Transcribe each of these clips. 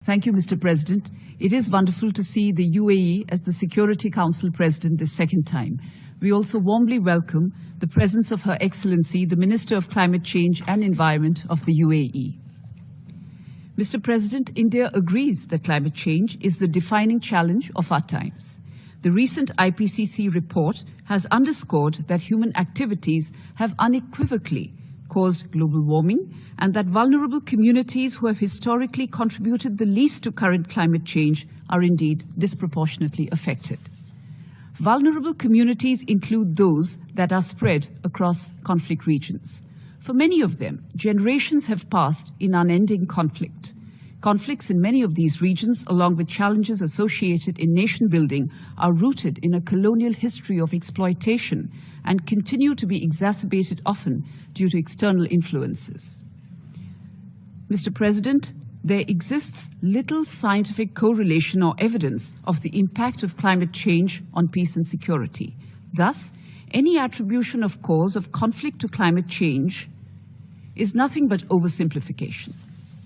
Thank you, Mr. President. It is wonderful to see the UAE as the Security Council President this second time. We also warmly welcome the presence of Her Excellency, the Minister of Climate Change and Environment of the UAE. Mr. President, India agrees that climate change is the defining challenge of our times. The recent IPCC report has underscored that human activities have unequivocally caused global warming, and that vulnerable communities who have historically contributed the least to current climate change are indeed disproportionately affected. Vulnerable communities include those that are spread across conflict regions. For many of them, generations have passed in unending conflict. Conflicts in many of these regions, along with challenges associated in nation building, are rooted in a colonial history of exploitation and continue to be exacerbated often due to external influences. Mr. President, there exists little scientific correlation or evidence of the impact of climate change on peace and security. Thus, any attribution of cause of conflict to climate change is nothing but oversimplification.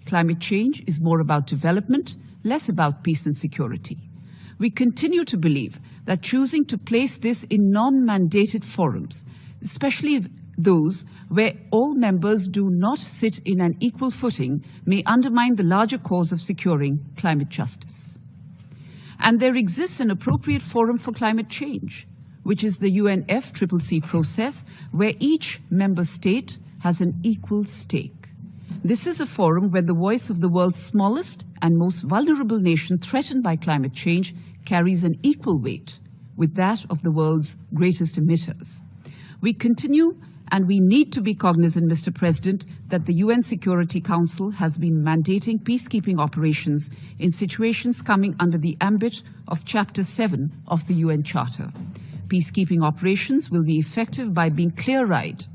Climate change is more about development, less about peace and security. We continue to believe that choosing to place this in non-mandated forums, especially those where all members do not sit in an equal footing, may undermine the larger cause of securing climate justice. And there exists an appropriate forum for climate change, which is the UNFCCC process, where each member state has an equal stake. This is a forum where the voice of the world's smallest and most vulnerable nation threatened by climate change carries an equal weight with that of the world's greatest emitters. We continue and we need to be cognizant, Mr. President, that the UN Security Council has been mandating peacekeeping operations in situations coming under the ambit of Chapter 7 of the UN Charter. Peacekeeping operations will be effective by being clear-eyed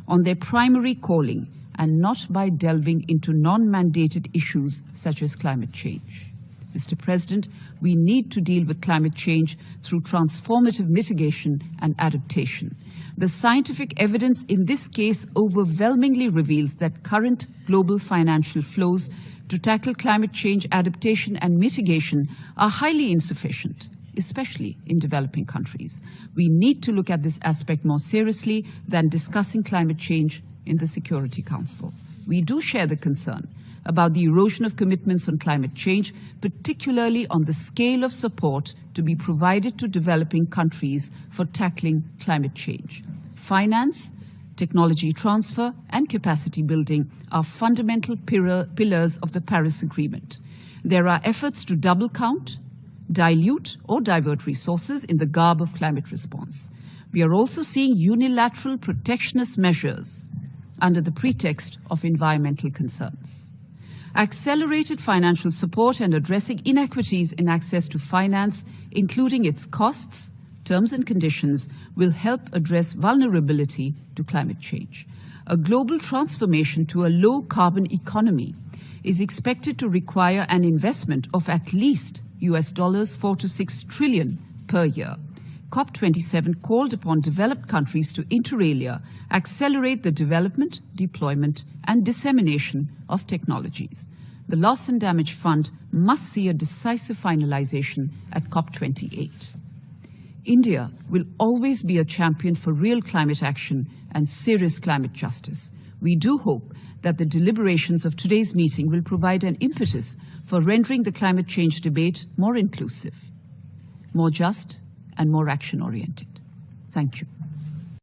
on their primary calling and not by delving into non-mandated issues such as climate change. Mr. President, we need to deal with climate change through transformative mitigation and adaptation. The scientific evidence in this case overwhelmingly reveals that current global financial flows to tackle climate change adaptation and mitigation are highly insufficient, especially in developing countries. We need to look at this aspect more seriously than discussing climate change in the Security Council. We do share the concern about the erosion of commitments on climate change, particularly on the scale of support to be provided to developing countries for tackling climate change. Finance, technology transfer, and capacity building are fundamental pillars of the Paris Agreement. There are efforts to double count, dilute, or divert resources in the garb of climate response. We are also seeing unilateral protectionist measures under the pretext of environmental concerns. Accelerated financial support and addressing inequities in access to finance, including its costs, terms and conditions, will help address vulnerability to climate change. A global transformation to a low-carbon economy is expected to require an investment of at least $4 to 6 trillion per year. COP27 called upon developed countries to inter alia accelerate the development, deployment, and dissemination of technologies. The Loss and Damage Fund must see a decisive finalization at COP28. India will always be a champion for real climate action and serious climate justice. We do hope that the deliberations of today's meeting will provide an impetus for rendering the climate change debate more inclusive, more just, and more action-oriented. Thank you.